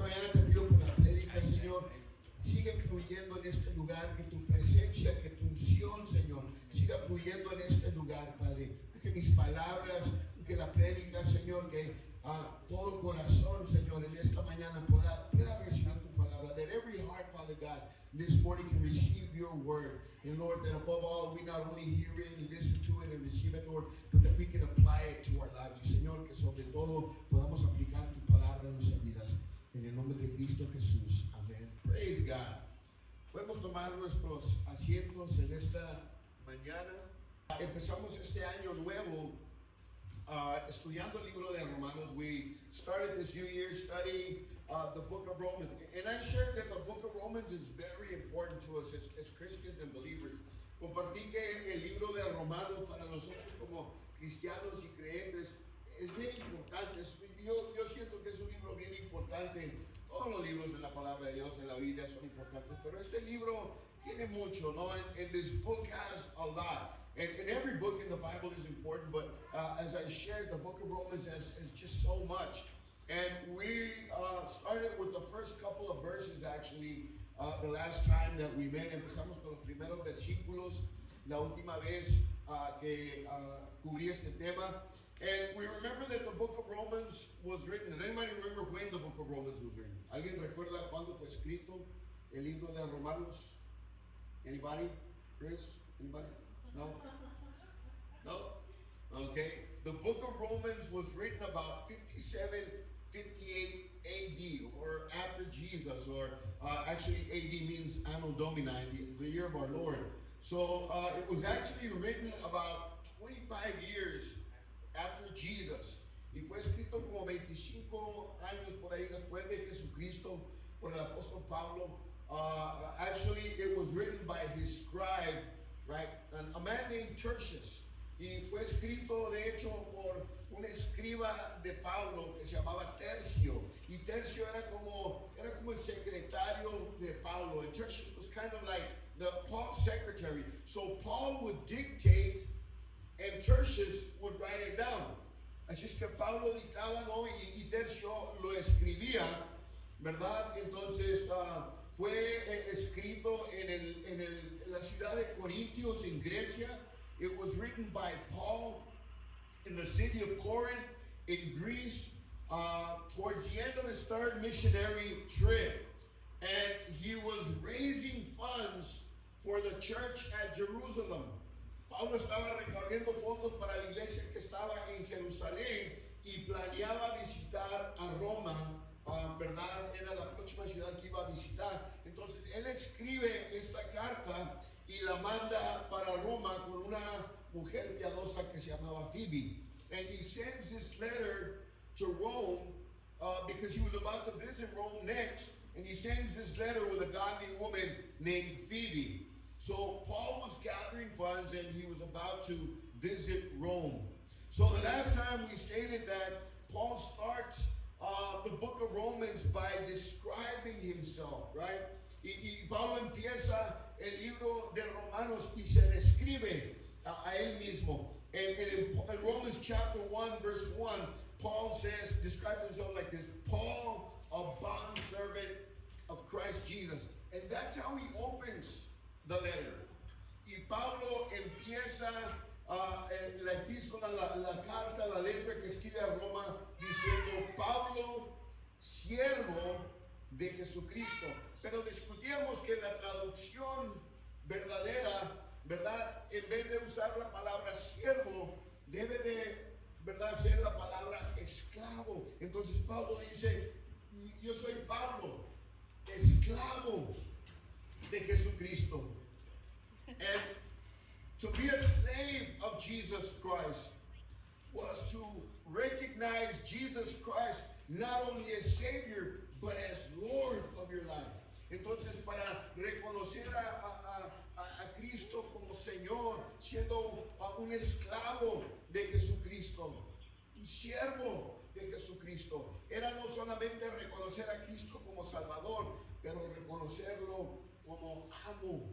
mañana te pido por la prédica, Señor. Sigue fluyendo en este lugar, que tu presencia, que tu unción, Señor, siga fluyendo en este lugar, Padre. Que mis palabras, que la prédica, Señor, que todo corazón, Señor, en esta mañana pueda recibir tu palabra. That every heart, Father God, this morning can receive your word. And Lord, that above all, we not only hear it and listen to it and receive it, Lord, but that we can apply it to our lives. Y Señor, que sobre todo podamos aplicar tu palabra en nuestras vidas. En el nombre de Cristo Jesús. Amén. Praise God. Podemos tomar nuestros asientos en esta mañana. Empezamos este año nuevo estudiando el libro de Romanos. We started this new year studying the book of Romans. And I shared that the book of Romans is very important to us as Christians and believers. Compartí que el libro de Romanos para nosotros como cristianos y creyentes es bien importante. Yo siento que es un libro bien importante. Todos los libros de la palabra de Dios en la Biblia son importantes, pero este libro tiene mucho, ¿no? And this book has a lot. And every book in the Bible is important, but as I shared, the book of Romans has just so much. And we started with the first couple of verses, actually, the last time that we met. Empezamos con los primeros versículos, la última vez que cubrí este tema. And we remember that the book of Romans was written. Does anybody remember when the book of Romans was written? ¿Alguien recuerda cuándo fue escrito el libro de Romanos? Anybody? Chris? Anybody? No? No? Okay. The book of Romans was written about 57-58 AD, or after Jesus, or actually AD means Anno Domini, the year of our Lord. So it was actually written about 25 years after Jesus. Y fue escrito como 25 años por ahí después de Jesucristo por el apóstol Pablo. Actually, it was written by his scribe, right? A man named Tertius. Y fue escrito, de hecho, por un escriba de Pablo que se llamaba Tercio. Y Tercio era como el secretario de Pablo. And Tertius was kind of like Paul's secretary. So Paul would dictate and Tertius would write it down. Así es que Pablo dictaba, ¿no? Y Tercio lo escribía, ¿verdad? Entonces fue escrito en la ciudad de Corintios, en Grecia. It was written by Paul in the city of Corinth, in Greece, towards the end of his third missionary trip. And he was raising funds for the church at Jerusalem. Pablo estaba recaudando fondos para la iglesia que estaba en Jerusalén y planeaba visitar a Roma, ¿verdad? Era la próxima ciudad que iba a visitar. Entonces él escribe esta carta y la manda para Roma con una mujer piadosa que se llamaba Phoebe. And he sends this letter to Rome because he was about to visit Rome next. And he sends this letter with a godly woman named Phoebe. So Paul was gathering funds and he was about to visit Rome. So the last time we stated that Paul starts the book of Romans by describing himself, right? Y Pablo empieza el libro de Romanos y se describe a él mismo. And in Romans chapter 1, verse 1, Paul describes himself like this: Paul, a bondservant of Christ Jesus. And that's how he opens the letter. Y Pablo empieza la epístola, la carta, la letra que escribe a Roma diciendo: Pablo, siervo de Jesucristo. Pero discutíamos que la traducción verdadera, ¿verdad? En vez de usar la palabra siervo, debe de, ¿verdad?, ser la palabra esclavo. Entonces Pablo dice: yo soy Pablo, esclavo de Jesucristo. And to be a slave of Jesus Christ was to recognize Jesus Christ not only as Savior, but as Lord of your life. Entonces, para reconocer a Cristo como Señor, siendo un esclavo de Jesucristo, un siervo de Jesucristo, era no solamente reconocer a Cristo como Salvador, pero reconocerlo como amo.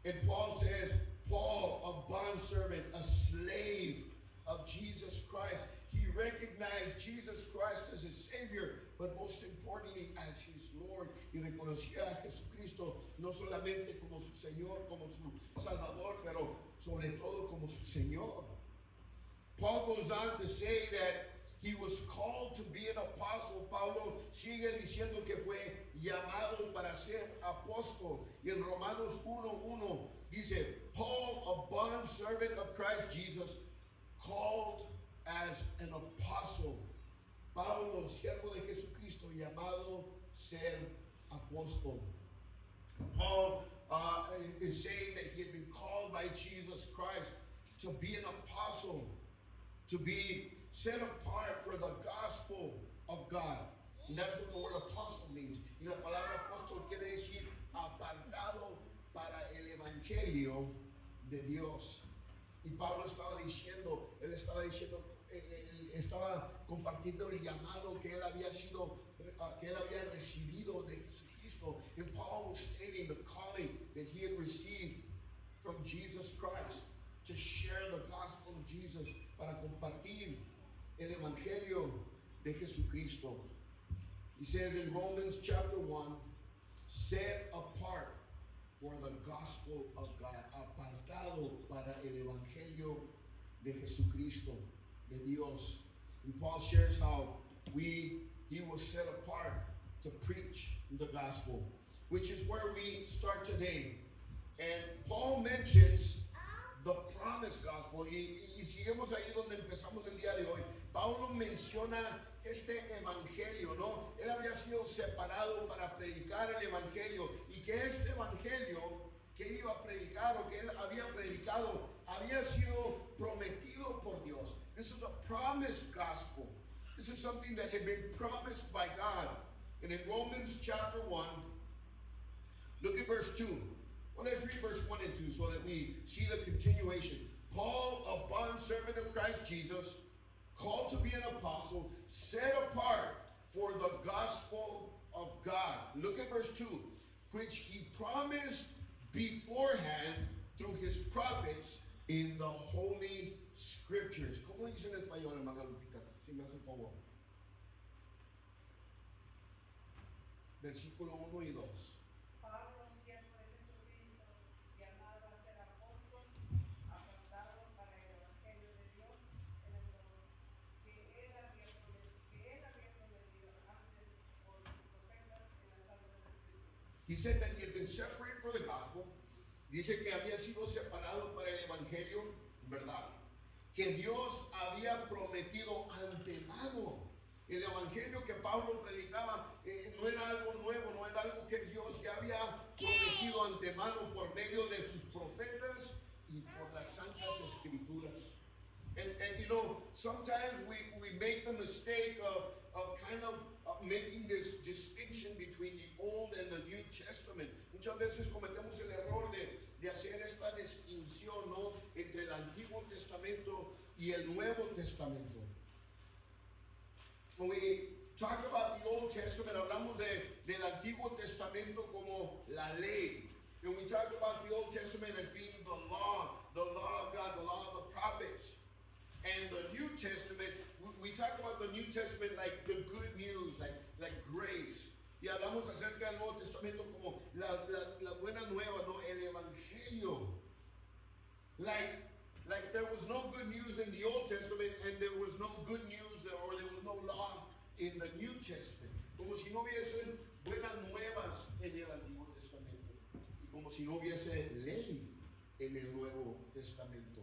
And Paul says, Paul, a bondservant, a slave of Jesus Christ. He recognized Jesus Christ as his Savior, but most importantly, reconocía a Jesucristo no solamente como su Señor, como su Salvador, pero sobre todo como su Señor. Paul goes on to say that he was called to be an apostle. Pablo sigue diciendo que fue llamado para ser apóstol. Y en Romanos 1:1 dice, Paul, a bond servant of Christ Jesus, called as an apostle. Pablo, siervo de Jesucristo, llamado ser apóstol. Paul is saying that he had been called by Jesus Christ to be an apostle, to be set apart for the gospel of God. And that's what the word apostle means. Y la palabra apóstol quiere decir apartado para el evangelio de Dios. Y Pablo estaba diciendo, estaba compartiendo el llamado que él había recibido de Jesucristo. And Paul was stating the calling that he had received from Jesus Christ to share the gospel of Jesus, para compartir el evangelio de Jesucristo. He says in Romans chapter 1, set apart for the gospel of God, apartado para el evangelio de Jesucristo, de Dios. And Paul shares how he was set apart to preach the gospel, which is where we start today. And Paul mentions the promised gospel, y seguimos ahí donde empezamos el día de hoy. Paulo menciona este evangelio, ¿no? Él había sido separado para predicar el evangelio, y que este evangelio que iba a predicar, o que él había predicado, había sido prometido por Dios. This is a promised gospel. This is something that had been promised by God. And in Romans chapter 1, look at verse 2. Well, let's read verse 1 and 2 so that we see the continuation. Paul, a bondservant of Christ Jesus, called to be an apostle, set apart for the gospel of God. Look at verse 2. Which he promised beforehand through his prophets in the holy scriptures. ¿Cómo dice en español, hermana Lupita? Si me hace un favor. Versículo 1 y 2. He said that he had been separated for the gospel. Dice que había sido separado para el evangelio, ¿verdad? Que Dios había prometido antemano. El evangelio que Pablo predicaba no era algo nuevo, no era algo que Dios ya había prometido antemano por medio de sus profetas y por las santas escrituras. And you know, sometimes we make the mistake of kind of making this distinction between the Old and the New Testament. Muchas veces cometemos el error de hacer esta distinción, ¿no?, entre el Antiguo Testamento y el Nuevo Testamento. When we talk about the Old Testament, hablamos del Antiguo Testamento como la ley. And we talk about the Old Testament as being the law of God, the law of the prophets. And the New Testament, we talk about the New Testament like the good news, like grace. Y hablamos acerca del Nuevo Testamento como la buena nueva, ¿no?, el evangelio. Like there was no good news in the Old Testament, and there was no good news, or there was no law in the New Testament. Como si no hubiesen buenas nuevas en el Antiguo Testamento, y como si no hubiese ley en el Nuevo Testamento.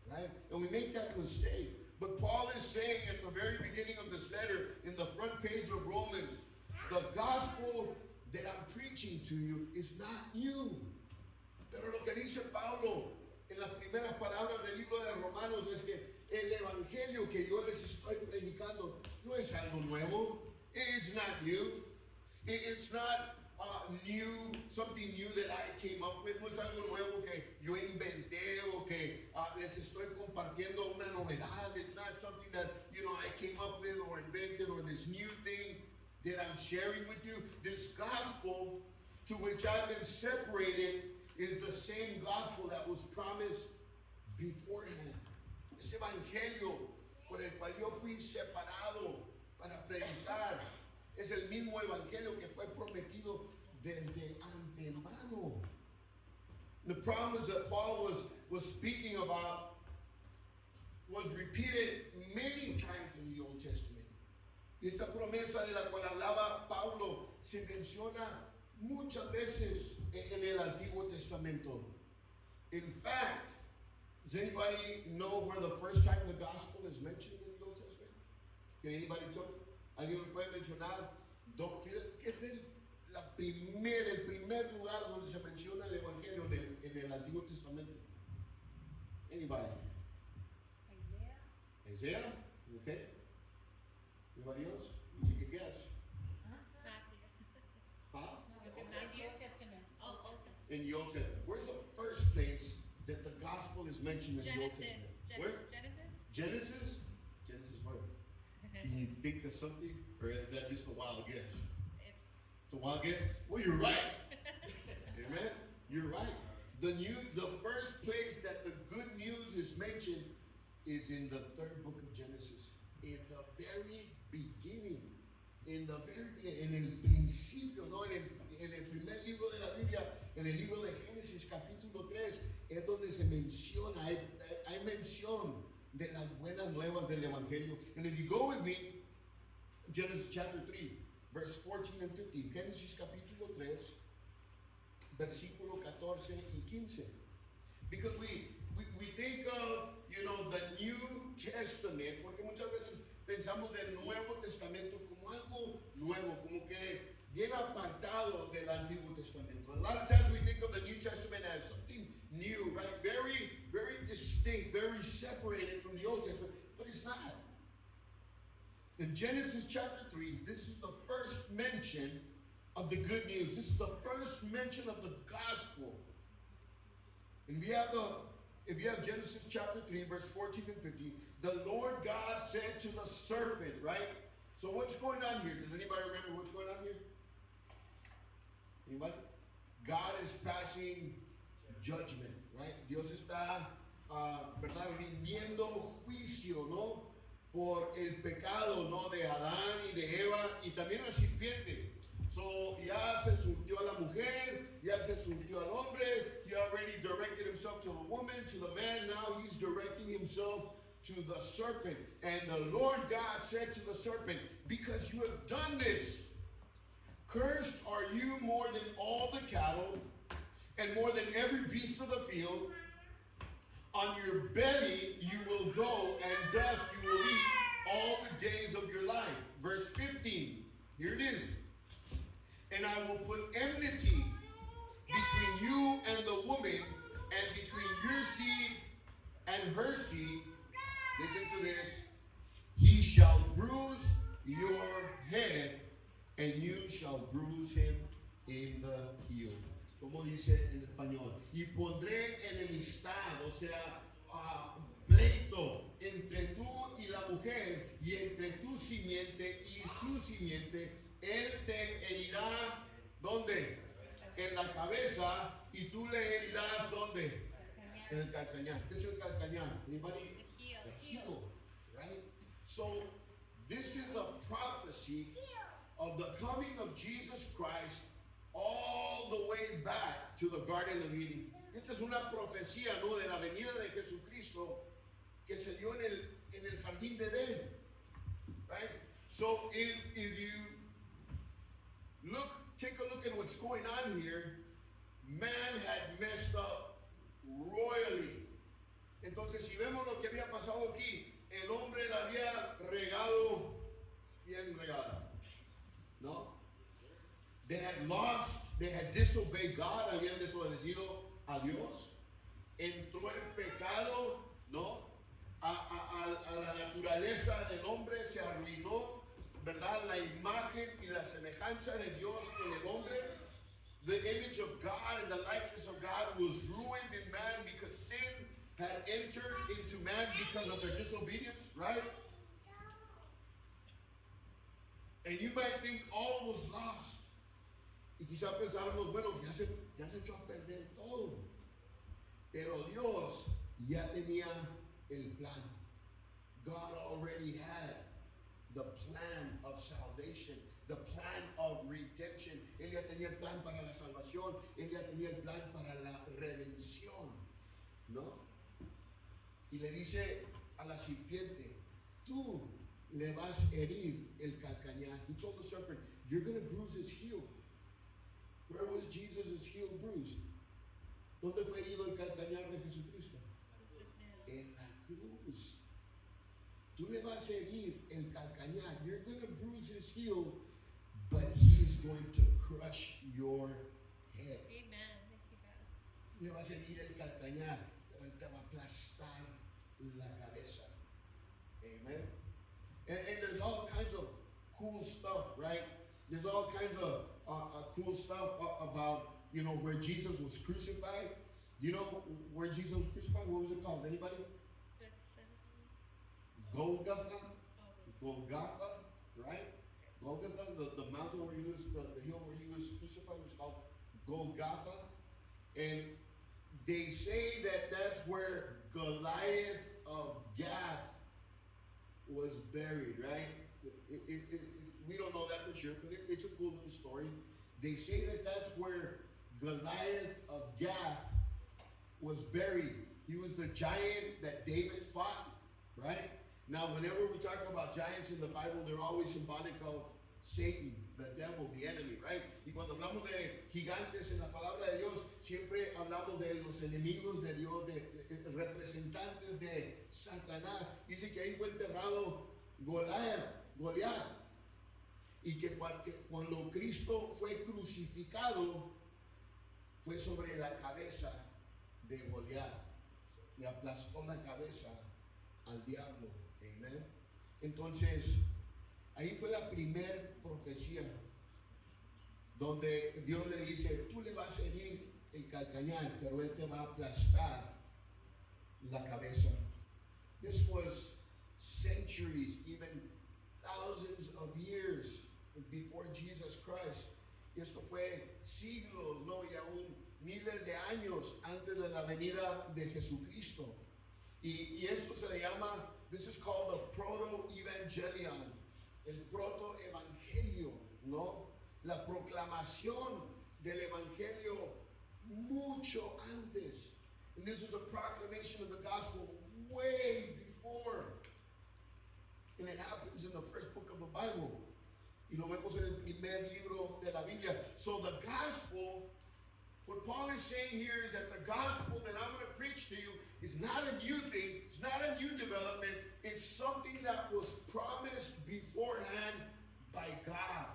Right? And we make that mistake. But Paul is saying at the very beginning of this letter, in the front page of Romans, the gospel that I'm preaching to you is not new. Pero lo que dice Pablo en las primeras palabras del libro de Romanos es que el evangelio que yo les estoy predicando no es algo nuevo. It's not new. It's not new, something new that I came up with. No es algo nuevo que yo inventé o que les estoy compartiendo una novedad. It's not something that, I came up with or invented, or this new thing that I'm sharing with you. This gospel to which I've been separated is the same gospel that was promised beforehand. Este evangelio por el cual yo fui separado para predicar Es el mismo evangelio que fue prometido desde antemano. The promise that Paul was speaking about was repeated many times in the Old Testament. Y esta promesa de la cual hablaba Pablo se menciona muchas veces en el Antiguo Testamento. In fact, does anybody know where the first time the gospel is mentioned in the Old Testament? Can anybody tell me? ¿Alguien me puede mencionar qué es el primer lugar donde se menciona el Evangelio en el Antiguo Testamento? Anybody? Isaiah? Okay. Anybody else? You take a guess. Huh? In the Old Testament. In the Old Testament. Where's the first place that the gospel is mentioned in the Old Testament? Where? Genesis? Genesis where? Can you think of something? Or is that just a wild guess? It's a wild guess? Well, you're right. Amen? You're right. The first place that the good news is mentioned is in the third book of Genesis. In the very beginning. En el principio, ¿no? En el primer libro de la Biblia, en el libro de Génesis capítulo 3, es donde se menciona, hay mención de las buenas nuevas del Evangelio. And if you go with me, Genesis chapter 3, verse 14 and 15. Génesis capítulo 3, versículo 14 y 15. Because we think of, the New Testament, porque muchas veces pensamos del Nuevo Testamento como algo nuevo, como que bien apartado del Antiguo Testamento. A lot of times we think of the New Testament as something new, right? Very, very distinct, very separated from the Old Testament, but it's not. In Genesis chapter 3, this is the first mention of the good news. This is the first mention of the gospel. And if you have Genesis chapter 3, verse 14 and 15, the Lord God said to the serpent, right? So what's going on here? Does anybody remember what's going on here? Anybody? God is passing judgment, right? Dios está, ¿verdad? Rindiendo juicio, ¿no? Por el pecado, ¿no? De Adán y de Eva y también la serpiente. So, ya se surtió a la mujer, ya se surtió al hombre, he already directed himself to the woman, to the man, now he's directing himself to the serpent. And the Lord God said to the serpent, because you have done this, cursed are you more than all the cattle, and more than every beast of the field. On your belly you will go, and dust you will eat all the days of your life. Verse 15, here it is. And I will put enmity between you and the woman, and between your seed and her seed. Listen to this. He shall bruise your head, and you shall bruise him in the heel. Como dice en español. Y pondré enemistad, o sea, pleito entre tú y la mujer, y entre tu simiente y su simiente. Él te herirá, ¿dónde? En la cabeza, y tú le herirás, ¿dónde? En el calcañar. ¿Qué es el calcañar? Anybody? The heel, right? So, this is a prophecy of the coming of Jesus Christ all the way back to the Garden of Eden. Esta es una profecía, ¿no? De la venida de Jesucristo que se dio en el jardín de Edén, right? So, if you take a look at what's going on here, man had messed up royally. Entonces, si vemos lo que había pasado aquí, el hombre la había regado bien regada, ¿no? They had lost, they had disobeyed God, habían desobedecido a Dios. Entró el pecado, ¿no? A la naturaleza del hombre, se arruinó, ¿verdad? La imagen y la semejanza de Dios en el hombre. The image of God and the likeness of God was ruined in man because sin had entered into man because of their disobedience, right? And you might think all was lost. Y quizá pensáramos, bueno, ya se echó a perder todo. Pero Dios ya tenía el plan. God already had the plan of salvation. the plan of redemption. Él ya tenía el plan para la salvación. Él ya tenía el plan para la redención, ¿no? Y le dice a la serpiente, tú le vas a herir el calcañar. He told the serpent, you're going to bruise his heel. Where was Jesus' heel bruised? ¿Dónde fue herido el calcañar de Jesucristo? En la cruz. Tú le vas a herir el calcañar. You're going to bruise his heel, but he's going to crush your head. Amen. Thank you, God. Tú le vas a herir el calcañar, pero él te va a aplastar la cabeza. Amen. And there's all kinds of cool stuff, right? There's all kinds of cool stuff about, you know, where Jesus was crucified. Do you know where Jesus was crucified? What was it called? Anybody? Golgotha. Golgotha, right? Golgotha, the mountain where he was, the hill where he was crucified was called Golgotha. And they say that that's where Goliath of Gath was buried, right? We don't know that for sure, but it's a cool little story. They say that that's where Goliath of Gath was buried. He was the giant that David fought, right? Now, whenever we talk about giants in the Bible, they're always symbolic of Satan, the devil, the enemy, right? Y cuando hablamos de gigantes en la palabra de Dios, siempre hablamos de los enemigos de Dios, de representantes de Satanás. Dice que ahí fue enterrado Goliat. Y que cuando Cristo fue crucificado, fue sobre la cabeza de Goliat. Le aplastó la cabeza al diablo. Amen. Entonces, ahí fue la primer profecía donde Dios le dice, tú le vas a herir el calcañar, pero él te va a aplastar la cabeza. This was centuries, even thousands of years before Jesus Christ. Y esto fue siglos, no, y aún miles de años antes de la venida de Jesucristo. Y esto se le llama, this is called the proto-evangelion, el proto-evangelio, ¿no? La proclamación del evangelio mucho antes. And this is the proclamation of the gospel way before. And it happens in the first book of the Bible. Y lo vemos en el primer libro de la Biblia. So the gospel, what Paul is saying here is that the gospel that I'm going to preach to you is not a new thing. It's not a new development. It's something that was promised beforehand by God.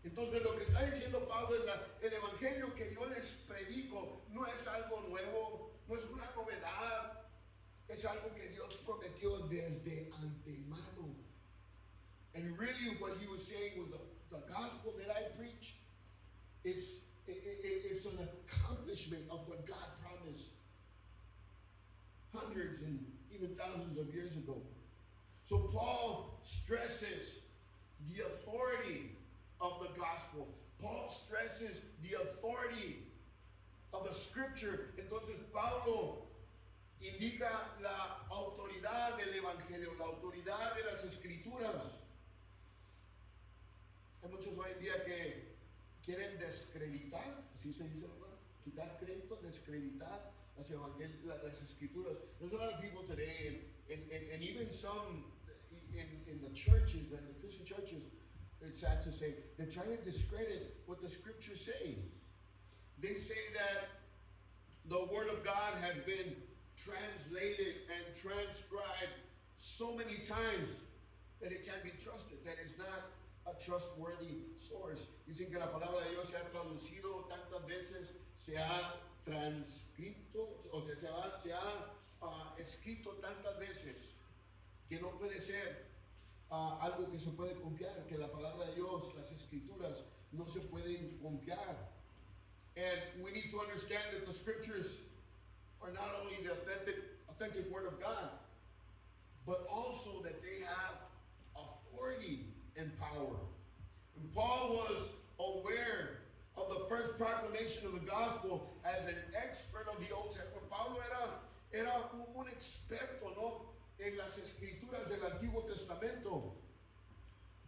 Entonces lo que está diciendo Pablo es el evangelio que yo les predico no es algo nuevo, no es una novedad, es algo que Dios prometió desde antemano. And really what he was saying was the gospel that I preach, it's an accomplishment of what God promised hundreds and even thousands of years ago. So Paul stresses the authority of the gospel. Paul stresses the authority of the scripture. Entonces Pablo indica la autoridad del evangelio, la autoridad de las escrituras. Hay muchos hoy en día que quieren descreditar, así se dice, ¿verdad? Quitar crédito, descreditar las escrituras. There's a lot of people today, and even some in the churches, and the Christian churches, it's sad to say, they're trying to discredit what the scriptures say. They say that the word of God has been translated and transcribed so many times that it can't be trusted, that it's not a trustworthy source. Dicen que la palabra de Dios se ha traducido tantas veces, se ha transcrito, o sea, se ha escrito tantas veces que no puede ser algo que se puede confiar, que la palabra de Dios, las escrituras, no se pueden confiar. And we need to understand that the scriptures are not only the authentic word of God, but also that they have authority and power. And Paul was aware of the first proclamation of the gospel as an expert of the Old Testament. Pablo era un experto, ¿no?, en las escrituras del Antiguo Testamento.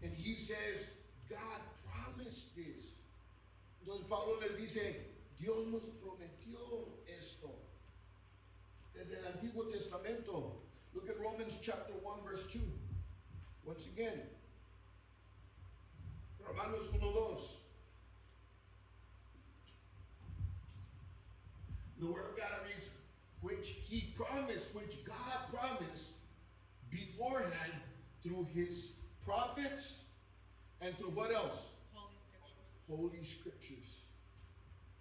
And he says, God promised this. Entonces Pablo les dice, Dios nos prometió esto desde el Antiguo Testamento. Look at Romans chapter 1 verse 2. Once again, Romanos 1:2. The Word of God reads, which He promised, which God promised beforehand through His prophets and through what else? Holy Scriptures. Holy Scriptures.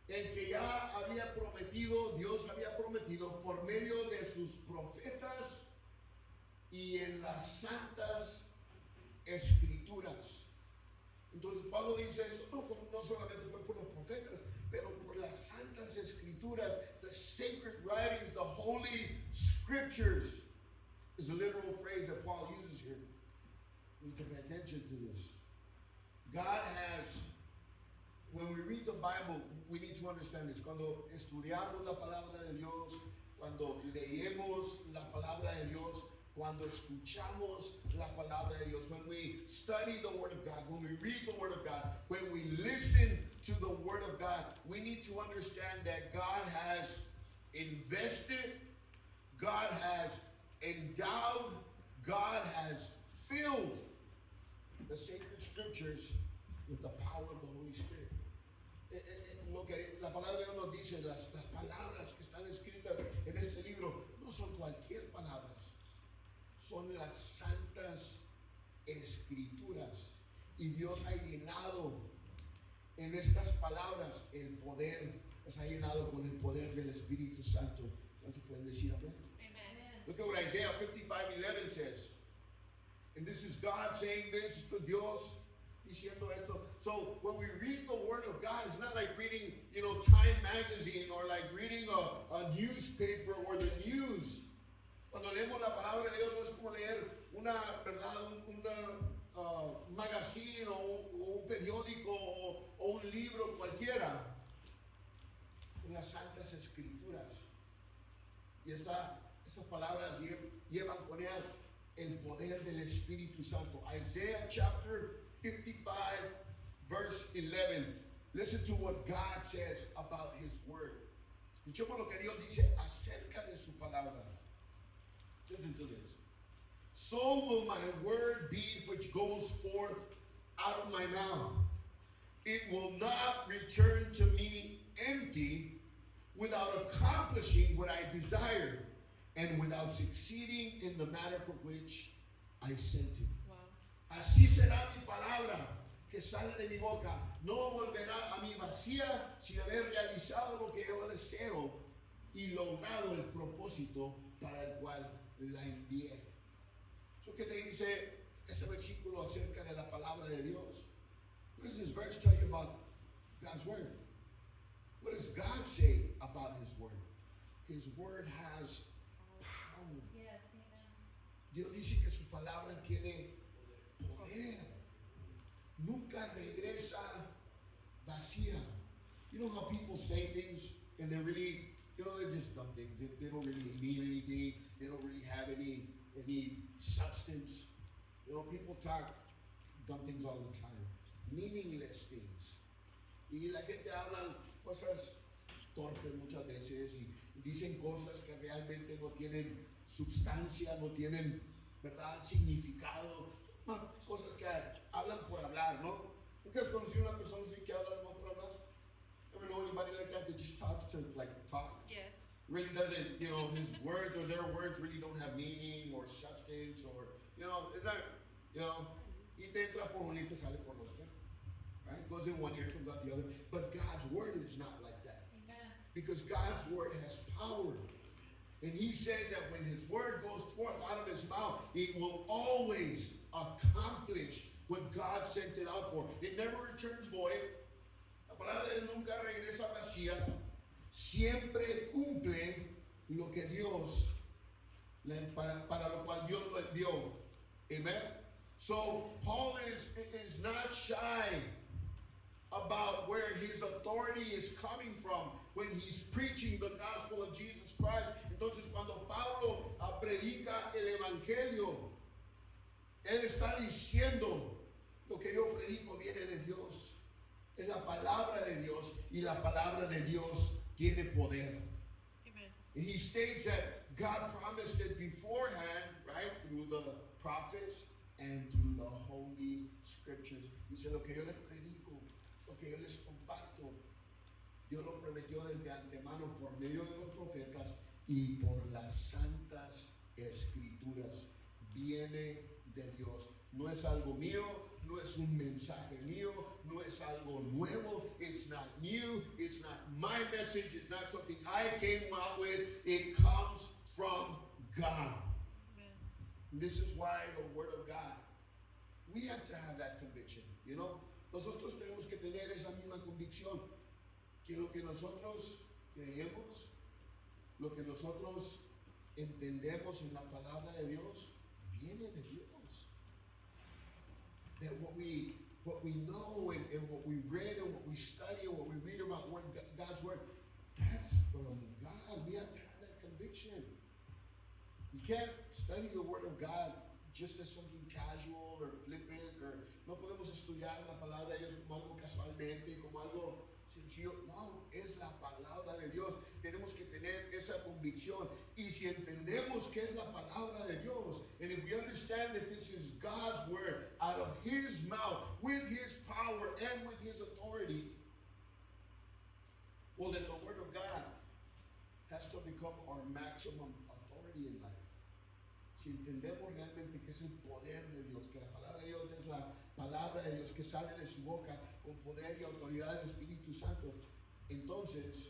El que ya había prometido, Dios había prometido por medio de sus profetas y en las santas escrituras. Entonces Pablo dice, esto no solamente fue por los profetas, pero por las santas escrituras, the sacred writings, the holy scriptures is a literal phrase that Paul uses here. We need to pay attention to this. God has, when we read the Bible, we need to understand this. Cuando estudiamos la palabra de Dios, cuando leemos la palabra de Dios, cuando escuchamos la palabra de Dios, when we study the Word of God, when we read the Word of God, when we listen to the Word of God, we need to understand that God has invested, God has endowed, God has filled the sacred scriptures with the power of the Holy Spirit. Lo que la palabra de Dios nos dice, las palabras que están escritas en este libro no son cualquier palabras, son las santas escrituras. Y Dios ha llenado en estas palabras el poder, las ha llenado con el poder del Espíritu Santo. ¿Cuántos pueden decir amén? Amen. Look at what Isaiah 55:11 says. And this is God saying this to Dios diciendo esto. So when we read the Word of God, it's not like reading, Time magazine or like reading a newspaper or the news. Cuando leemos la palabra de Dios no es como leer una, ¿verdad? Un magazine o un periódico o un libro cualquiera. Son las santas escrituras. Y estas palabras llevan con ellas el poder del Espíritu Santo. Isaiah chapter 55 verse 11. Listen to what God says about His Word. Escuchemos lo que Dios dice acerca de su palabra. Listen to this. So will my word be which goes forth out of my mouth. It will not return to me empty, without accomplishing what I desire, and without succeeding in the matter for which I sent it. Wow. Así será mi palabra que sale de mi boca. No volverá a mí vacía sin haber realizado lo que yo deseo y logrado el propósito para el cual la envié. So, ¿qué te dice este versículo acerca de la palabra de Dios? What does this verse tell you about God's Word? What does God say about His Word? His Word has power. Yes, amen. Dios dice que su palabra tiene poder. Nunca regresa vacía. You know how people say things and they're really, they're just dumb things. They don't really mean anything. They don't really have any substance. People talk dumb things all the time. Meaningless things. Y la gente habla cosas torpes muchas veces y dicen cosas que realmente no tienen sustancia, no tienen, ¿verdad?, significado. Son cosas que hablan por hablar, ¿no? ¿Nunca has conocido a una persona así que habla nomás por hablar? Ever know anybody like that that just talks to talk? Yes. Really doesn't, his words or their words really don't have meaning or substance or, it's not, y te entra por una y te sale por la otra. Right? Goes in one ear, comes out the other. But God's word is not like that. Amen. Because God's word has power. And He said that when His word goes forth out of His mouth, it will always accomplish what God sent it out for. It never returns void. La palabra de Él nunca regresa vacía. Siempre cumple lo que Dios, para lo cual Dios lo envió. Amen? So Paul is not shy about where his authority is coming from when he's preaching the gospel of Jesus Christ. Entonces cuando Pablo predica el evangelio, él está diciendo Lo que yo predico viene de Dios. Es la palabra de Dios y la palabra de Dios tiene poder. Amen. And he states that God promised it beforehand, right, through the prophets and through the holy scriptures. Dice, lo que yo les predico, lo que yo les comparto, Dios lo prometió desde antemano por medio de los profetas y por las santas escrituras. Viene de Dios. No es algo mío, no es un mensaje mío, no es algo nuevo. It's not new, it's not my message, it's not something I came out with. It comes from God. Amen. This is why the Word of God, we have to have that conviction, you know. Nosotros tenemos que tener esa misma convicción, que lo que nosotros creemos, lo que nosotros entendemos en la palabra de Dios, viene de Dios. That what we know and what we read and what we study and what we read about God's Word, that's from God. We have to have that conviction. You can't study the Word of God just as something casual or flippant, or no podemos estudiar la palabra de Dios como algo casualmente, como algo sencillo. No, es la palabra de Dios. Tenemos que tener esa convicción. Y si entendemos que es la palabra de Dios, and if we understand that this is God's Word out of His mouth, with His power and with His authority, well, then the Word of God has to become our maximum authority in life. Si entendemos realmente que es el poder de Dios, que la palabra de Dios es la palabra de Dios que sale de su boca con poder y autoridad del Espíritu Santo, entonces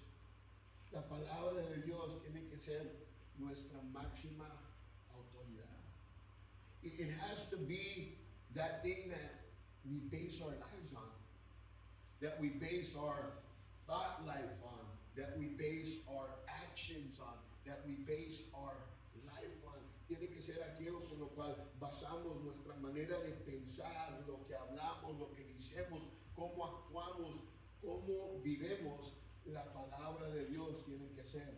la palabra de Dios tiene que ser nuestra máxima autoridad. It has to be that thing that we base our lives on, that we base our thought life on, that we base our actions on, that we base our life on. Tiene que ser aquello con lo cual basamos nuestra manera de pensar, lo que hablamos, lo que decimos, cómo actuamos, cómo vivemos. La palabra de Dios tiene que ser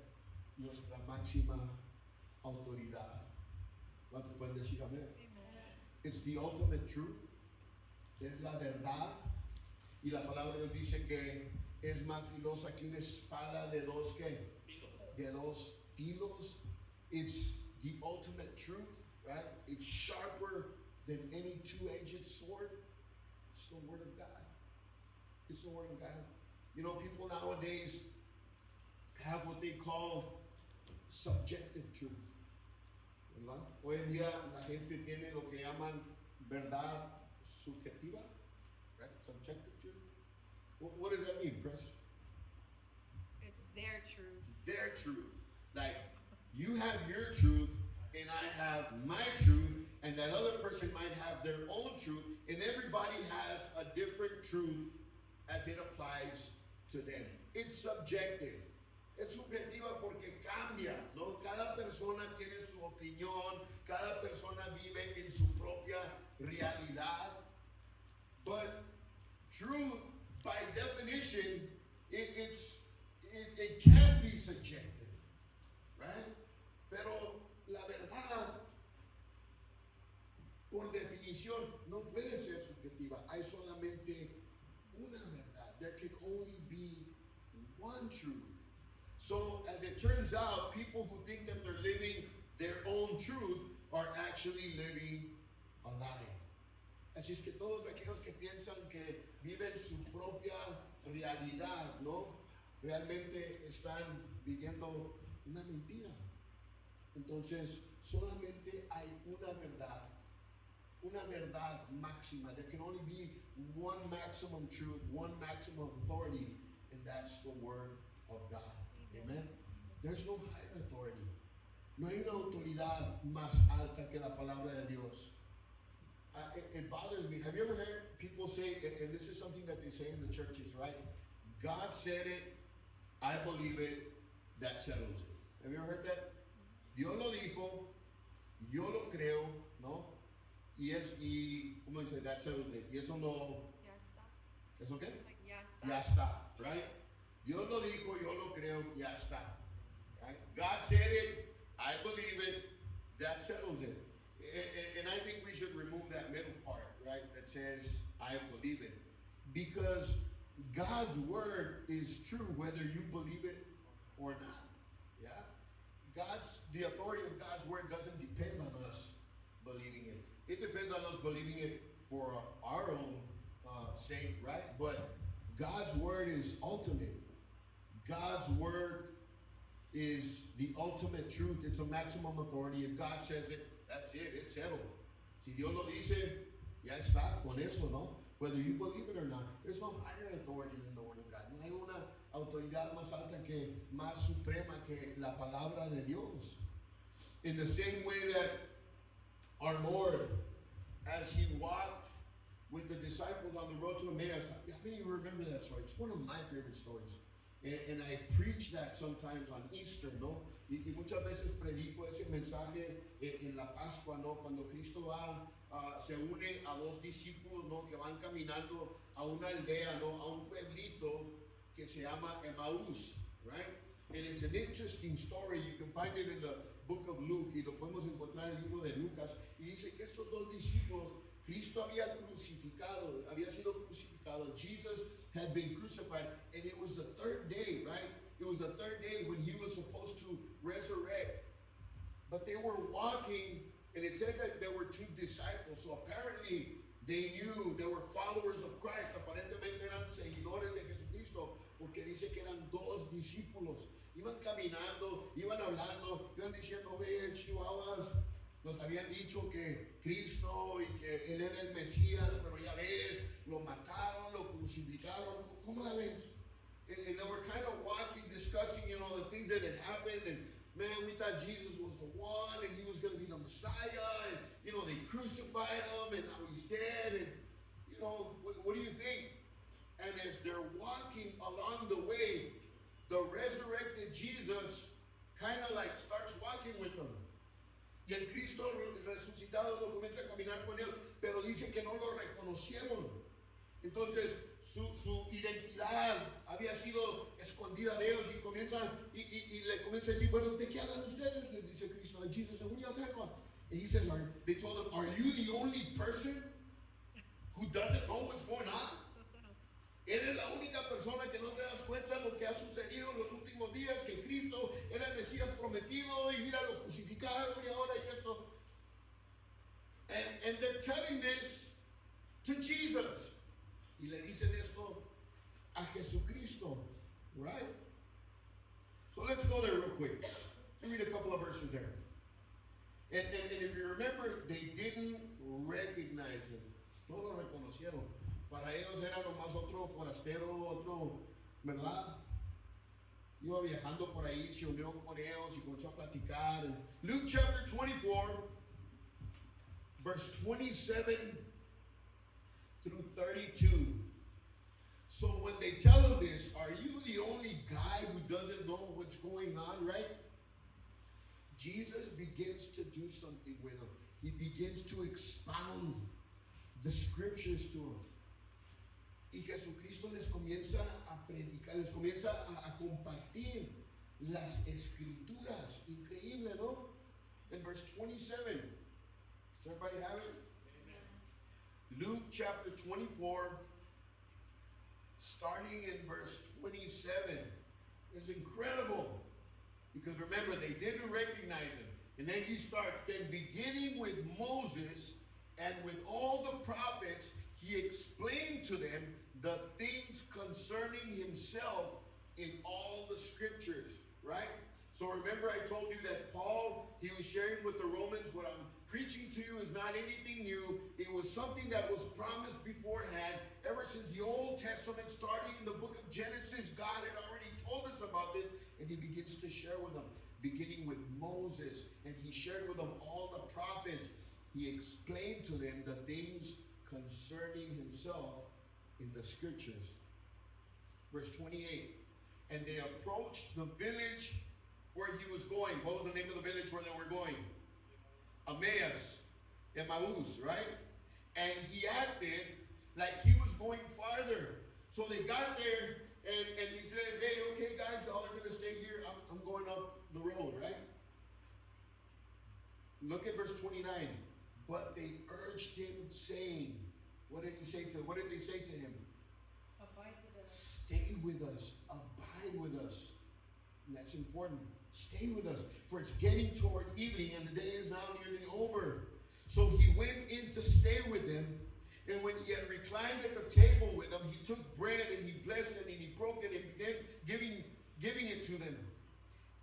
nuestra máxima autoridad. ¿Cuántos pueden decir amén? Amen. It's the ultimate truth. Es la verdad. Y la palabra de Dios dice que es más filosa que una espada de dos, ¿qué? De dos filos. It's the ultimate truth, right? It's sharper than any two-edged sword. It's the Word of God. It's the Word of God. You know, people nowadays have what they call subjective truth, ¿verdad? Hoy en día la gente tiene lo que llaman verdad subjetiva, right? Subjective truth. What does that mean, Chris? It's their truth. Their truth. Like, you have your truth, and I have my truth, and that other person might have their own truth, and everybody has a different truth as it applies to them. It's subjective. Es subjetiva porque cambia, ¿no? Cada persona tiene su opinión, cada persona vive en su propia realidad. But truth, by definition, it can be subjective, right? Pero la verdad, por definición, no puede ser subjetiva. Hay solamente una verdad. There can only be one truth. So, as it turns out, people who think that they're living their own truth are actually living a lie. Así es que todos aquellos que piensan que viven su propia realidad, ¿no? Realmente están viviendo una mentira. Entonces, solamente hay una verdad máxima. There can only be one maximum truth, one maximum authority, and that's the Word of God. Amen? There's no higher authority. No hay una autoridad más alta que la palabra de Dios. It bothers me. Have you ever heard people say, and this is something that they say in the churches, right? God said it, I believe it, that settles it. Have you ever heard that? Dios lo dijo, yo lo creo, ¿no? ¿Cómo dice? That settles it. Y eso no, Ya está. ¿eso qué? Like, ya está. Ya está, right? Dios lo dijo, yo lo creo, ya está. Right? God said it, I believe it, that settles it. And I think we should remove that middle part, right? That says, I believe it. Because God's word is true whether you believe it or not. Yeah? The authority of God's word doesn't depend on us believing it. It depends on us believing it for our own sake, right? But God's word is ultimate. God's word is the ultimate truth. It's a maximum authority. If God says it, that's it. It's settled. Si Dios lo dice, ya está con eso, ¿no? Whether you believe it or not, there's no higher authority than the word of God. No hay una autoridad más alta que, más suprema que la palabra de Dios. In the same way that our Lord, as he walked with the disciples on the road to Emmaus, how many of you remember that story? It's one of my favorite stories. And I preach that sometimes on Easter, ¿no? Y muchas veces predico ese mensaje en la Pascua, ¿no? Cuando Cristo va, se une a dos discípulos, ¿no? Que van caminando a una aldea, ¿no? A un pueblito que se llama Emmaus, right? And it's an interesting story. You can find it in the book of Luke, y lo podemos encontrar en el libro de Lucas. Y dice que estos dos discípulos, Cristo había sido crucificado. Jesus had been crucified, and it was the third day, right? It was the third day when he was supposed to resurrect. But they were walking, and it said that there were two disciples. So apparently they knew they were followers of Christ. Aparentemente eran seguidores de Jesucristo, porque dice que eran dos discípulos. Iban caminando, iban hablando, iban diciendo, oye, chihuahuas, nos habían dicho que Cristo y que Él era el Mesías, pero ya ves, lo mataron, lo crucificaron. ¿Cómo la ves? And they were kind of walking, discussing, the things that had happened. And man, we thought Jesus was the one, and he was going to be the Messiah. And, they crucified him, and now he's dead. And, what do you think? And as they're walking along the way, the resurrected Jesus kind of like starts walking with them. Y el Cristo resucitado no comienza a caminar con él, pero dice que no lo reconocieron. Entonces, su identidad había sido escondida de ellos y le comienza a decir, bueno, ¿de qué hablan ustedes? Le dice Cristo. And Jesus said, and he says, they told him, are you the only person who doesn't know what's going on? Eres la única persona que no te das cuenta de lo que ha sucedido en los últimos días, que Cristo era el Mesías prometido y mira lo crucificado y ahora y esto. And they're telling this to Jesus. Y le dicen esto a Jesucristo, right? So let's go there real quick. Let me read a couple of verses there. And if you remember, they didn't recognize him. No lo reconocieron. Para ellos era nomás otro forastero, otro, ¿verdad? Iba viajando por ahí, se unió con ellos y comenzó a platicar. And Luke chapter 24, verse 27 through 32. So when they tell him this, are you the only guy who doesn't know what's going on, right? Jesus begins to do something with him. He begins to expound the scriptures to him. Y Jesucristo les comienza a predicar, les comienza a compartir las escrituras. Increíble, ¿no? In verse 27. Does everybody have it? Amen. Luke chapter 24, starting in verse 27. It's incredible. Because remember, they didn't recognize him. And then he starts, then beginning with Moses and with all the prophets, he explained to them the things concerning himself in all the scriptures, right? So remember I told you that Paul, he was sharing with the Romans, what I'm preaching to you is not anything new. It was something that was promised beforehand. Ever since the Old Testament, starting in the book of Genesis, God had already told us about this, and he begins to share with them, beginning with Moses, and he shared with them all the prophets. He explained to them the things concerning himself in the scriptures. Verse 28. And they approached the village where he was going. What was the name of the village where they were going? Emmaus, right? And he acted like he was going farther. So they got there, and he says, hey, okay, guys, y'all are going to stay here. I'm going up the road, right? Look at verse 29. But they urged him, saying, What did he say to? What did they say to him? Abide with us. Stay with us. Abide with us. And that's important. Stay with us. For it's getting toward evening and the day is now nearly over. So he went in to stay with them. And when he had reclined at the table with them, he took bread and he blessed it and he broke it and began giving it to them.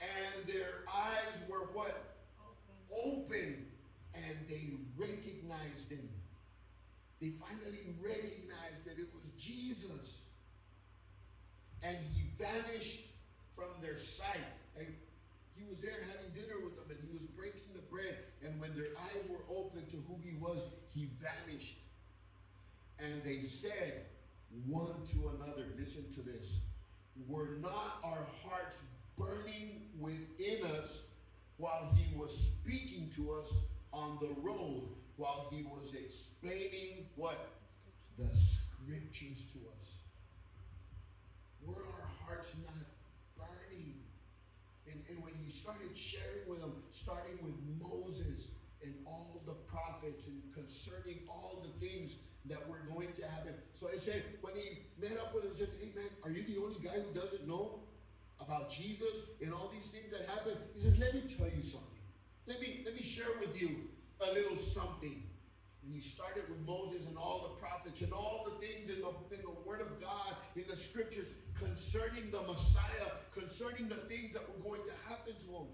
And their eyes were what? Open. And they recognized him. They finally recognized that it was Jesus. And he vanished from their sight. And he was there having dinner with them and he was breaking the bread. And when their eyes were open to who he was, he vanished. And they said one to another, listen to this, were not our hearts burning within us while he was speaking to us on the road, while he was explaining what? The scriptures to us. Were our hearts not burning? And when he started sharing with them, starting with Moses and all the prophets and concerning all the things that were going to happen. So I said, when he met up with him, said, hey man, are you the only guy who doesn't know about Jesus and all these things that happened? He said, let me tell you something. Let me share with you a little something. And he started with Moses and all the prophets and all the things in the Word of God, in the Scriptures, concerning the Messiah, concerning the things that were going to happen to him.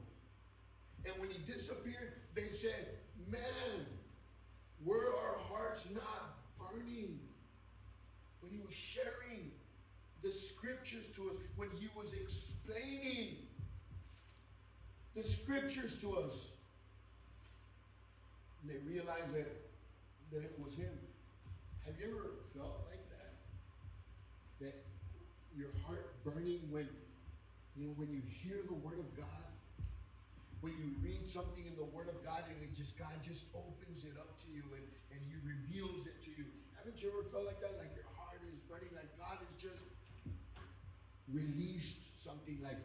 And when he disappeared, they said, man, were our hearts not burning? When he was sharing the Scriptures to us, when he was explaining the Scriptures to us, and they realized that it was him. Have you ever felt like that? That your heart burning when you hear the Word of God? When you read something in the Word of God and God just opens it up to you and he reveals it to you. Haven't you ever felt like that? Like your heart is burning, like God has just released something, like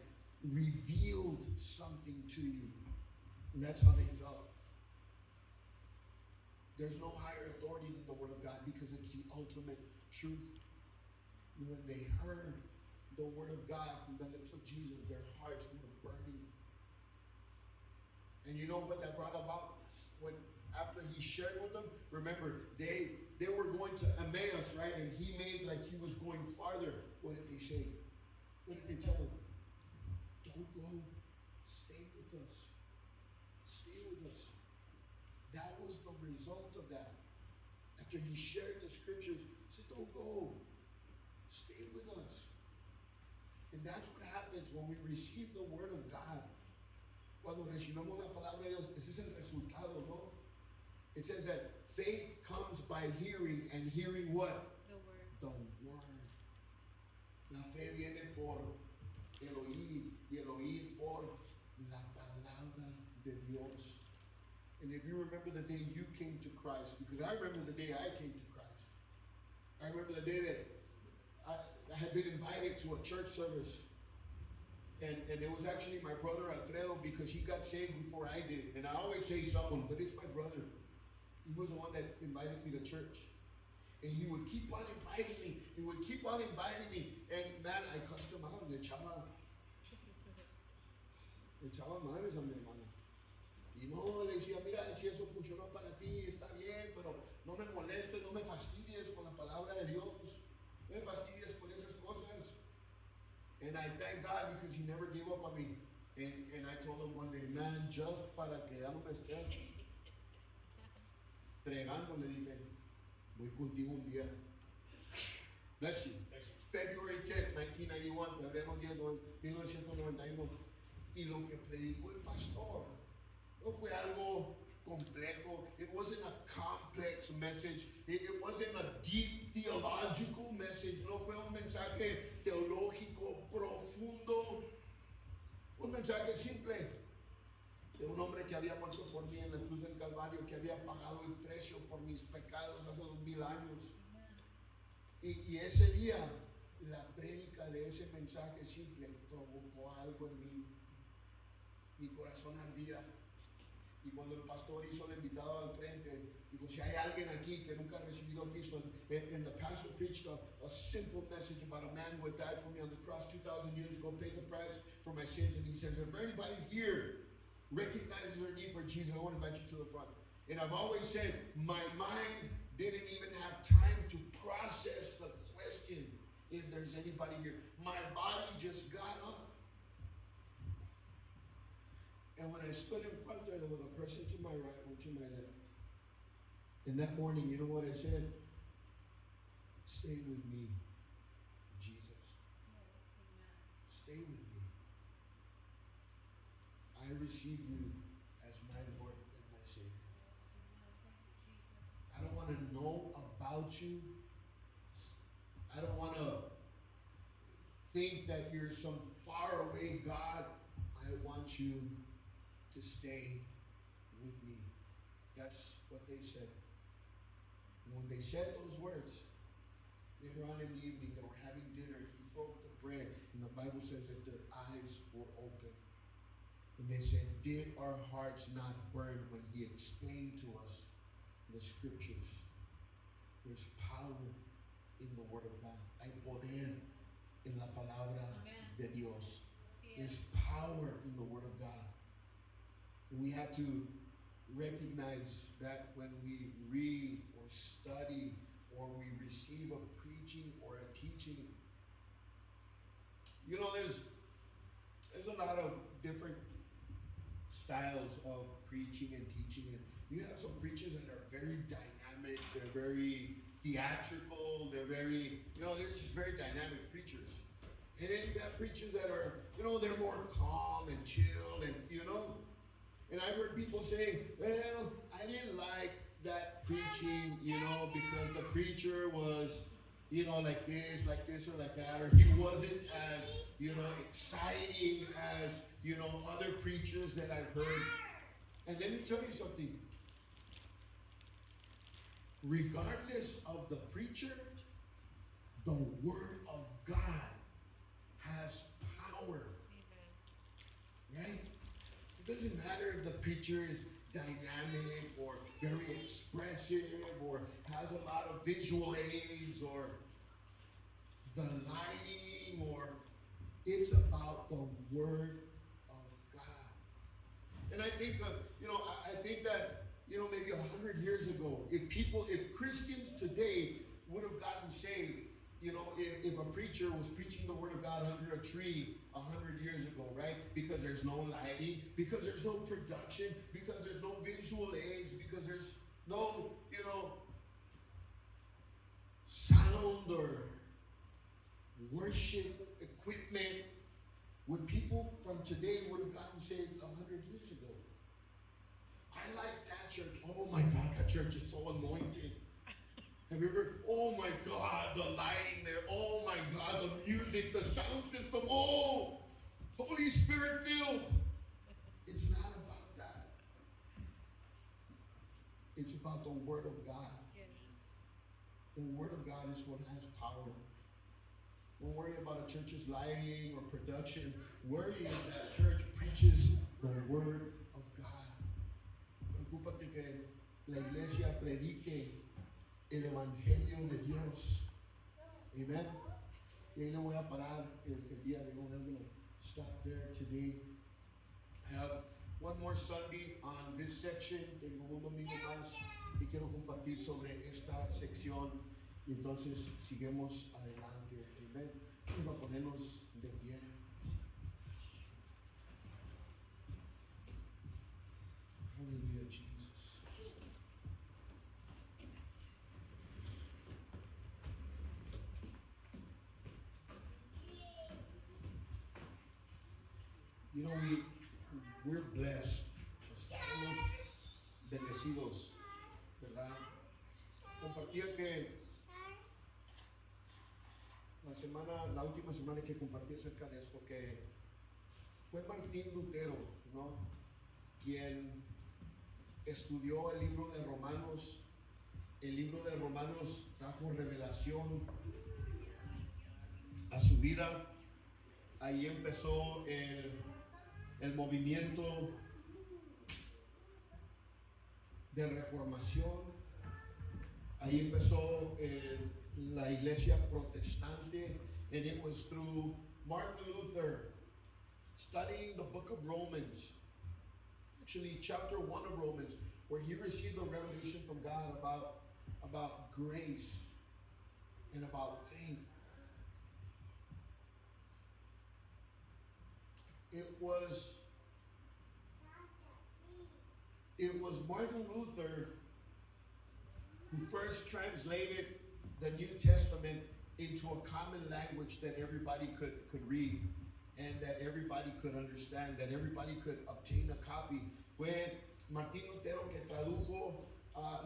revealed something to you. And that's how they felt. There's no higher authority than the Word of God because it's the ultimate truth. And when they heard the Word of God from the lips of Jesus, their hearts were burning. And you know what that brought about? When after he shared with them, remember, they were going to Emmaus, right? And he made like he was going farther. What did they say? What did they tell him? Don't go. Stay with us. Stay with us. That was the result of that. After he shared the Scriptures, he said, don't go. Stay with us. And that's what happens when we receive the Word of God. Cuando recibimos la palabra de Dios, ese es el resultado, ¿no? It says that faith comes by hearing, and hearing what? The Word. The Word. La fe viene por el oír, y el oír por la palabra de Dios. And if you remember the day you came to Christ, because I remember the day I came to Christ. I remember the day that I had been invited to a church service. And it was actually my brother Alfredo, because he got saved before I did. And I always say someone, but it's my brother. He was the one that invited me to church. And he would keep on inviting me. He would keep on inviting me. And man, I cussed him out. Le echaba madres a mi hermano. Y no, le decía, mira, si eso funcionó para ti, está bien, pero no me molestes, no me fastidies con la palabra de Dios. No me fastidies con esas cosas. And I thank God because he never gave up on me. And I told him one day, man, just para que ya no me estés fregando, le dije, voy contigo un día. Bless you. February 10th, 1991, febrero 10, 1991. Y lo que predicó el pastor no fue algo complejo. It wasn't a complex message. It wasn't a deep theological message. No fue un mensaje teológico profundo. Un mensaje simple de un hombre que había muerto por mí en la cruz del Calvario, que había pagado el precio por mis pecados hace 2000 años. Y ese día, la prédica de ese mensaje simple provocó algo en mí. Mi corazón ardía. Y cuando el pastor hizo el invitado al frente, dijo, Pues si hay alguien aquí que nunca ha recibido a Cristo, and the pastor preached a simple message about a man who had died for me on the cross 2,000 years ago, paid the price for my sins, and he says, if anybody here recognizes their need for Jesus, I want to invite you to the front. And I've always said, my mind didn't even have time to process the question if there's anybody here. My body just got up. And when I stood in front there was a person to my right, one to my left. And that morning, you know what I said? Stay with me, Jesus. Stay with me. I receive you as my Lord and my Savior. I don't want to know about you. I don't want to think that you're some faraway God. I want you to stay with me. That's what they said. And when they said those words, later on in the evening, they were having dinner. He broke the bread, and the Bible says that their eyes were open. And they said, did our hearts not burn when he explained to us the scriptures? There's power in the Word of God. Hay poder en la palabra de Dios. There's power in the Word of God. And we have to recognize that when we read or study or we receive a preaching or a teaching, you know, there's a lot of different styles of preaching and teaching, and you have some preachers that are very dynamic, they're very theatrical, they're very, they're just very dynamic preachers. And then you have preachers that are, they're more calm and chill, and and I've heard people say, well, I didn't like that preaching, because the preacher was, like this or like that, or he wasn't as, exciting as, other preachers that I've heard. And let me tell you something. Regardless of the preacher, the Word of God has power. Right? It doesn't matter if the preacher is dynamic or very expressive or has a lot of visual aids or the lighting, or it's about the Word of God. And I think, I think that, maybe 100 years ago, if Christians today would have gotten saved, if a preacher was preaching the Word of God under a tree 100 years ago, right? Because there's no lighting, because there's no production, because there's no visual aids, because there's no, sound or worship equipment, would people from today would have gotten saved 100 years ago? I like that church. Oh my God, that church is so anointed. Have you ever? Oh my God, the lighting there. Oh my God, the music, the sound system. Oh, Holy Spirit filled. It's not about that. It's about the Word of God. Yes. The Word of God is what has power. Don't worry about a church's lighting or production. Worry if that church preaches the Word of God. Preocúpate que la iglesia predique el Evangelio de Dios. Amen. Y ahí no voy a parar el día de hoy. I'm going to stop there today. I have one more Sunday on this section. Tengo un domingo más y quiero compartir sobre esta sección. Y entonces sigamos adelante. Amen. Vamos a ponernos de pie. Hallelujah, Jesus. We're blessed. Estamos bendecidos, ¿verdad? Compartía que la última semana que compartí acerca de esto, que fue Martín Lutero, ¿no? Quien estudió el libro de Romanos. El libro de Romanos trajo revelación a su vida. Ahí empezó el movimiento de reformación. Ahí empezó la iglesia protestante, and it was through Martin Luther studying the book of Romans, actually chapter 1 of Romans, where he received a revelation from God about grace and about faith. It was Martin Luther who first translated the New Testament into a common language that everybody could read and that everybody could understand, that everybody could obtain a copy. Fue Martín Lutero que tradujo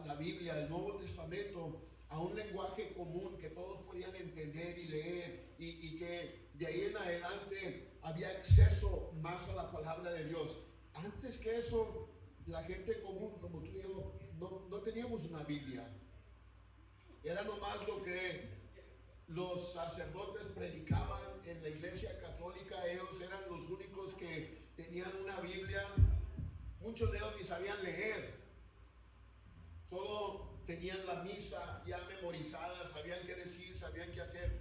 la Biblia, el Nuevo Testamento, a un lenguaje común que todos podían entender y leer, y que de ahí en adelante había acceso más a la palabra de Dios. Antes que eso, la gente común, como tú y yo, no teníamos una Biblia. Era nomás lo que los sacerdotes predicaban en la iglesia católica. Ellos eran los únicos que tenían una Biblia. Muchos de ellos ni sabían leer. Solo tenían la misa ya memorizada, sabían qué decir, sabían qué hacer.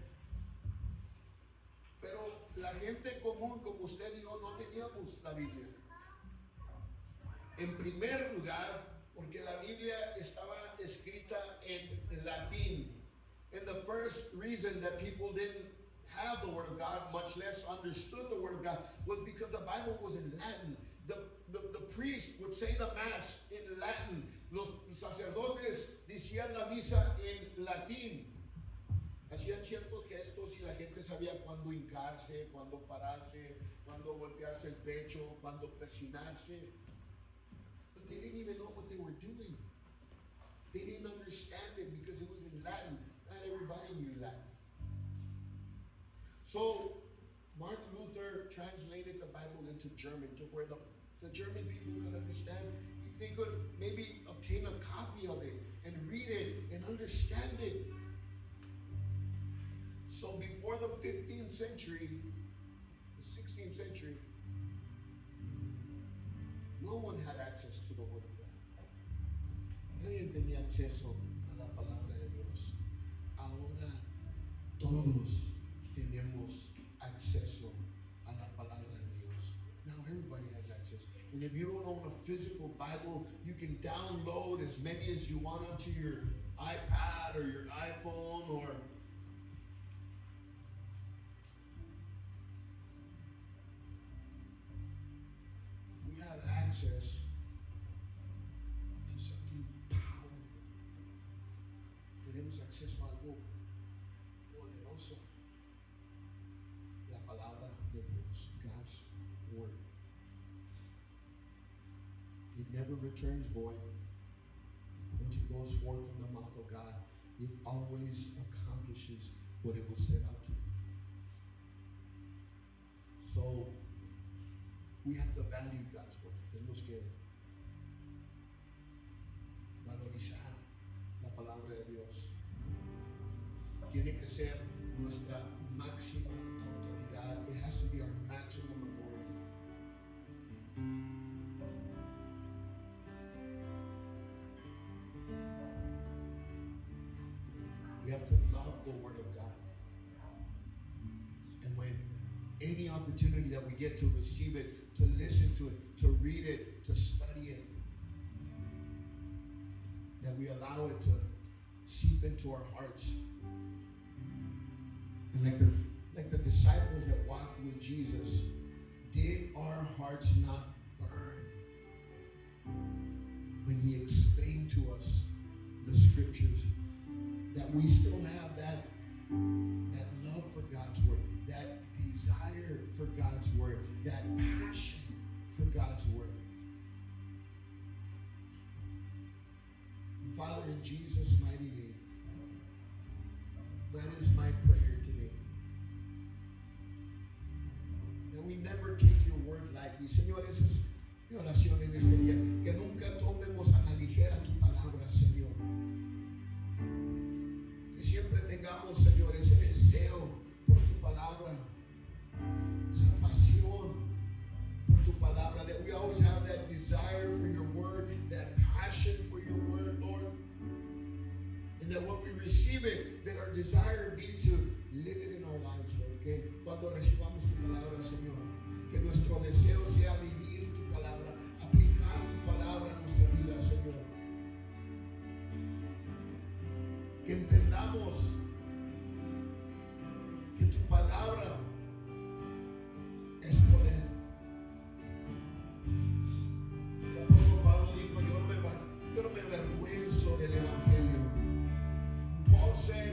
Pero la gente común, como usted y yo, no teníamos la Biblia. En primer lugar, porque la Biblia estaba escrita en latín. And the first reason that people didn't have the Word of God, much less understood the Word of God, was because the Bible was in Latin. The priest would say the Mass in Latin. Los sacerdotes decían la misa en latín. Hacían ciertos gestos y la gente sabía cuándo hincarse, cuándo pararse, cuándo golpearse el pecho, cuándo persinarse. But they didn't even know what they were doing. They didn't understand it because it was in Latin. Not everybody knew Latin. So Martin Luther translated the Bible into German to where the German people could understand. They could maybe obtain a copy of it and read it and understand it. So before the 15th century, the 16th century, no one had access to the Word of God. Nadie tenía acceso a la palabra de Dios. Ahora todos tenemos acceso a la palabra de Dios. Now everybody has access. And if you don't own a physical Bible, you can download as many as you want onto your iPad or your iPhone or we have access to something powerful. Tenemos acceso a algo poderoso. La palabra de Dios, God's Word. It never returns void. Once it goes forth from the mouth of God, it always accomplishes what it was set out to do. So, we have to value God's Word. Tenemos que valorizar la palabra de Dios. Tiene que ser nuestra máxima autoridad. It has to be our maximum authority. We have to love the Word of God. And when any opportunity that we get to receive it, to listen to it, to read it, to study it, that we allow it to seep into our hearts. And like the disciples that walked with Jesus, did our hearts not burn when He explained to us the Scriptures? That we still have that love for God's Word, that desire for God's Word, that passion for God's Word. And Father, in Jesus' mighty name, that is my prayer today. That we never take your word lightly. Señor, esa es mi oración en este día. Que nunca tomemos a la ligera tu palabra, Señor. Que siempre tengamos, Señor, ese deseo por tu palabra, esa pasión por tu palabra, that we always have that desire for your word, that passion for your word, Lord. And And that when we receive it, that our desire be to live it in our lives, Lord. Que cuando recibamos tu palabra, Señor, que nuestro deseo sea vivir tu palabra, aplicar tu palabra en nuestra vida, Señor. Que entendamos que tu palabra es poder. El apóstol Pablo dijo, yo no me avergüenzo del Evangelio. Paul said,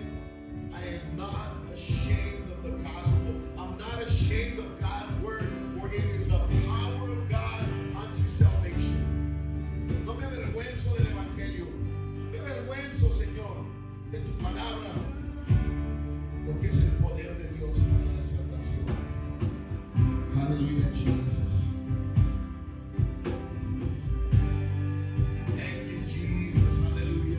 I am not ashamed of the gospel. I'm not ashamed of God's word, for it is the power of God unto salvation. No me avergüenzo del Evangelio. Me avergüenzo, Señor, de tu palabra, porque es el poder de Dios para la salvación. Hallelujah, Jesus. Thank you, Jesus. Hallelujah.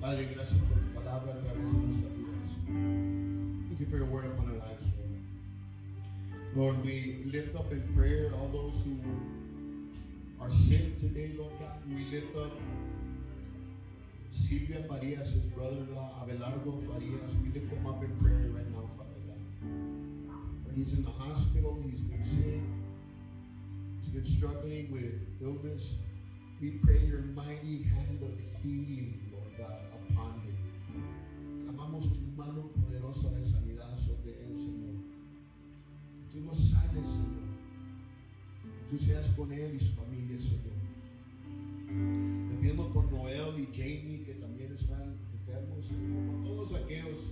Padre, gracias por tu palabra a través de nuestras vidas. Thank you for your word upon our lives, Lord. Lord, we lift up in prayer all those who are sick today, Lord God. We lift up Silvia Farias, his brother-in-law, Abelardo Farias. We lift them up in prayer right now, Father God. But he's in the hospital. He's been sick. He's been struggling with illness. We pray your mighty hand of healing, Lord God, upon him. rogamos tu mano poderosa de sanidad sobre él, Señor. Que tú lo sanes, Señor. Que tú seas con él y su familia, Señor. Te pedimos por Noel y Jamie, que también están enfermos, Señor. Por todos aquellos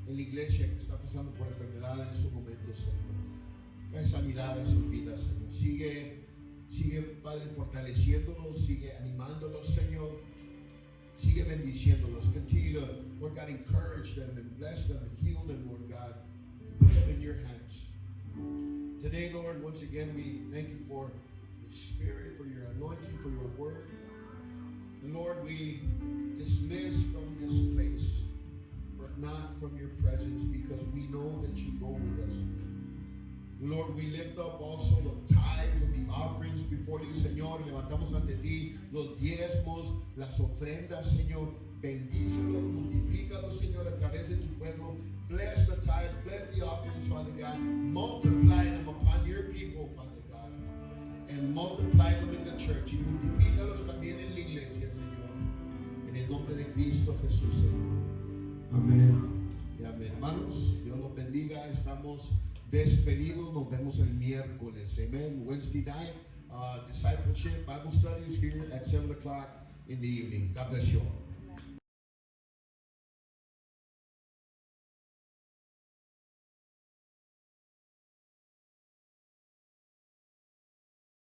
en la iglesia que están pasando por enfermedad en estos momentos, Señor. Trae sanidad a sus vidas, Señor. Sigue, Padre, fortaleciéndolos, sigue animándolos, Señor. Sigue bendiciéndolos. Continue to, Lord God, encourage them and bless them and heal them, Lord God. Put them in your hands. Today, Lord, once again, we thank you for your Spirit, for your anointing, for your word. And Lord, we dismiss from this place, but not from your presence, because we know that you go with us. Lord, we lift up also the tithes and the offerings before you, Señor. Levantamos ante ti los diezmos, las ofrendas, Señor. Bendícelos, multiplícalos, Señor, a través de tu pueblo. Bless the tithes, bless the offerings, Father God. Multiply them upon your people, Father God. And multiply them in the church. Y multiplícalos también en la iglesia, Señor. En el nombre de Cristo Jesús, Señor. Amén. Y amén. Hermanos, Dios los bendiga. Estamos despedidos. Nos vemos el miércoles. Amen. Wednesday night, discipleship, Bible studies here at 7 o'clock in the evening. God bless you all.